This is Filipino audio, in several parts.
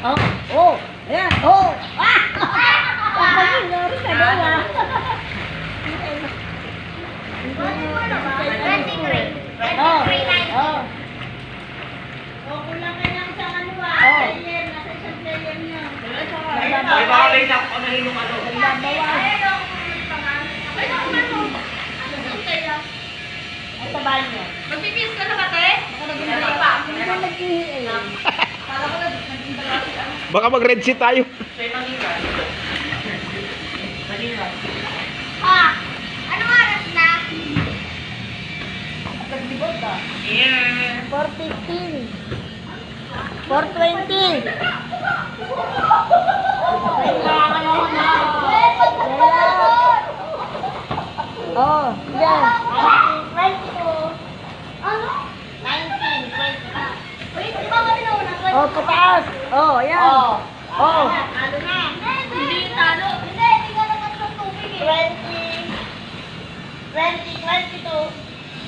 Oh, oh, ayan, oh. Ah! Nangyari sa dala. Oh, oh. O, kulang ka lang sa ano Oh. player. Nasa isang player niya. Ay, baka kayo na kung ano yung ano. Ay, sa banyo. Magpipis ka na ba, te? Hindi na nag-ihi eh. Baka mag-red seat tayo. Sa'yo mangilan. Mangilan. Ha? Anong oras na? Naglibot ah. Yeah. 4:15. 4:20. Oh, yan. 22. Ano? 19, 20. Wait, di ba kami nauna? Oh, pataas. Oh, yan. Oh. Oh. Talo na. Hindi talo. Hindi ka naman sa tubig eh. 22.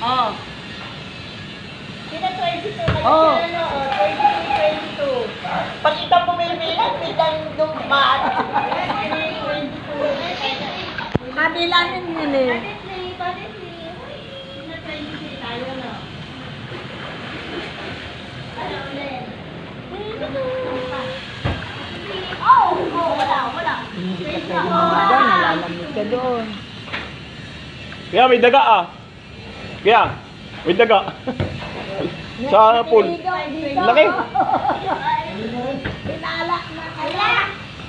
Oh. Kita 22. Kaya Oh. ano, 22. Pag ikaw pumipili, biglang dumaan. 22. Kabilangin yun eh. Badisli. Sina 23 tayo, no? Ano ulit? Oh, wala. Hindi ka pwede mamagan, nalalamig ka doon. Kaya may daga ah. Kaya, may daga. Sa pool. Laki. Pinala na Ala!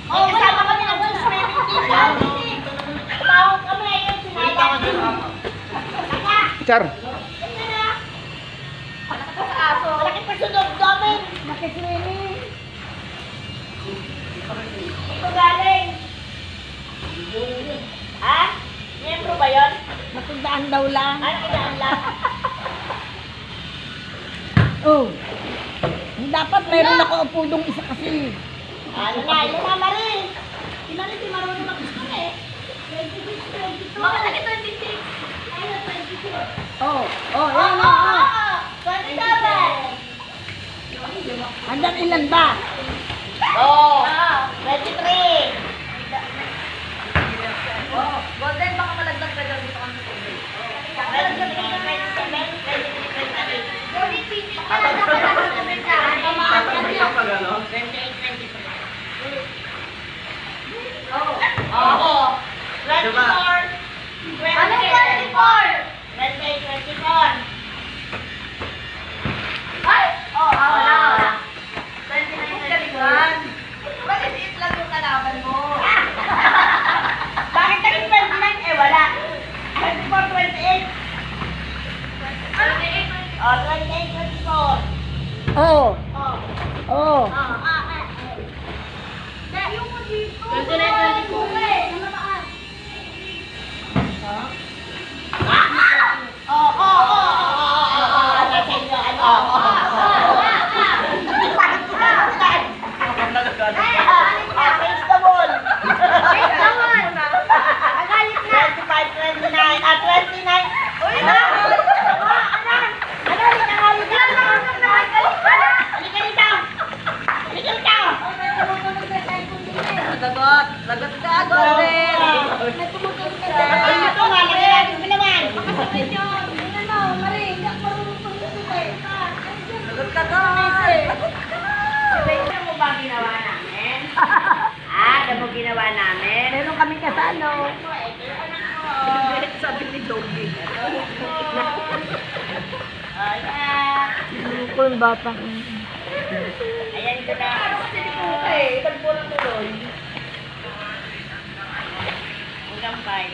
Oh, kasama kami nag-swimming dito. Tumawag kami ayun, sinayang. Ala! Char. Ano na? Malaki pa sa aso. Malaki pa sunog namin. Makiswimming. Ito galing. Ha? Miyembro ba yun? Matindaan daw lang. Ano kinaan lang? Oh. Dapat mayroon ako upo dong isa kasi. Ano na, Marie? Si Marie, di marunong mag-score eh. 26, 22. Bakit naging 26? Ayun, 26. Oh, oh, yan oh, oh. 27. Hanggang ilan ba? Oh, 23. Oh, Golden, baka malagdag ka dyan dito kami sa tubig. 28, 29, 30. Bakit naging 29? Eh, wala. 24, 28. Oh, 28, 24. Oh, Oh. oh. Yung mo dito. 29, 24. Nasa inyo, ano? Face the wall. Face the wall. Agalit na. 25, 29. 29. Uy, na. Lagot! Lagot ka, Golden! Lagot ka, Golden! Ano mo ba ginawa namin? Ano mo ginawa namin? Meron kami kasalo. Sabi ni Doggy. Ayan. Ko yung batang. Ayan ko na. Hanggang 5.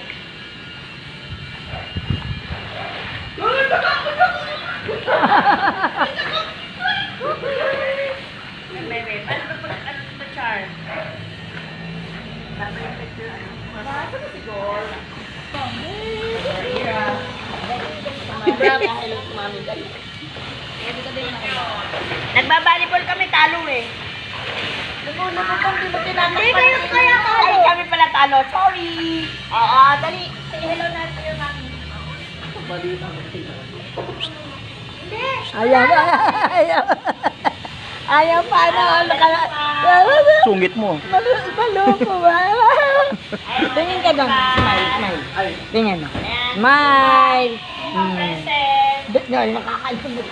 Ano ba, Char? Masa ba si Gol? Nagbabalibol kami, talo eh. Hindi kayo kaya talo. Ay, kami pala talo. Sorry. Oo, dali. Say hello na to your mommy. Hindi. Ayaw, ayaw. Ayaw pa na. Sungit mo. Maloko ba? Tingin ka doon. Smile, smile. Tingin mo. Smile. Nakakalimut.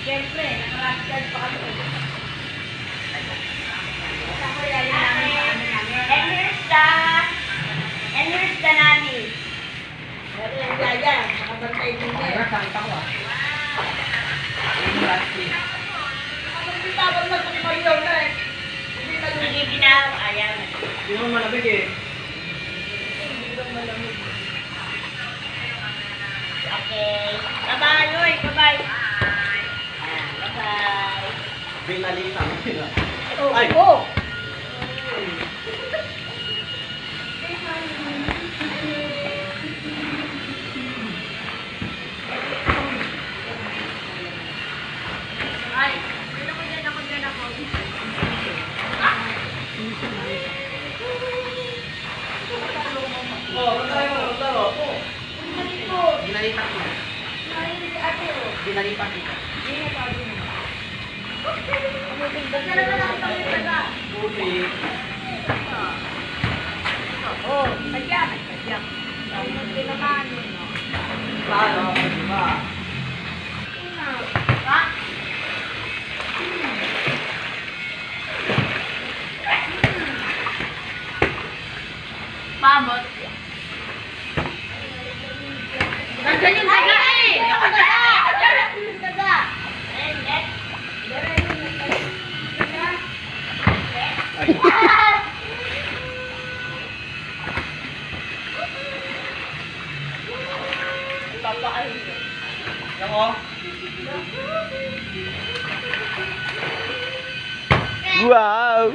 Siyempre, naka-last card pa kami. And here's the nanny. Yaya, nakabantay din niya. Nakakita ko ah. Tapos magpapaliw na eh. Nagiginaw. Ayan. Hindi mo malamig eh. Okay. Bye-bye, Uy. Bye-bye. Ayan, bye-bye. Binalitan. Oh, Ay. oh. Ay, dyan ako, dyan ako, dyan ako. Oh, tayo mo, taro. Binalitan ko. Binalitan ko. Buti. Oh, sadyak. Sadyak. Hindi naman. Paano? Diba? Ha? Pamot. Nandiyan yung daga eh! Yung daga! Yung daga! Yan o. Wow!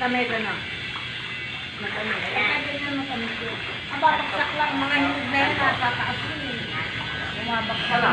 Kamay ka na. Ang babaksak lang, mga hinog na yan, nasa taas yun eh. Bumabaksak na.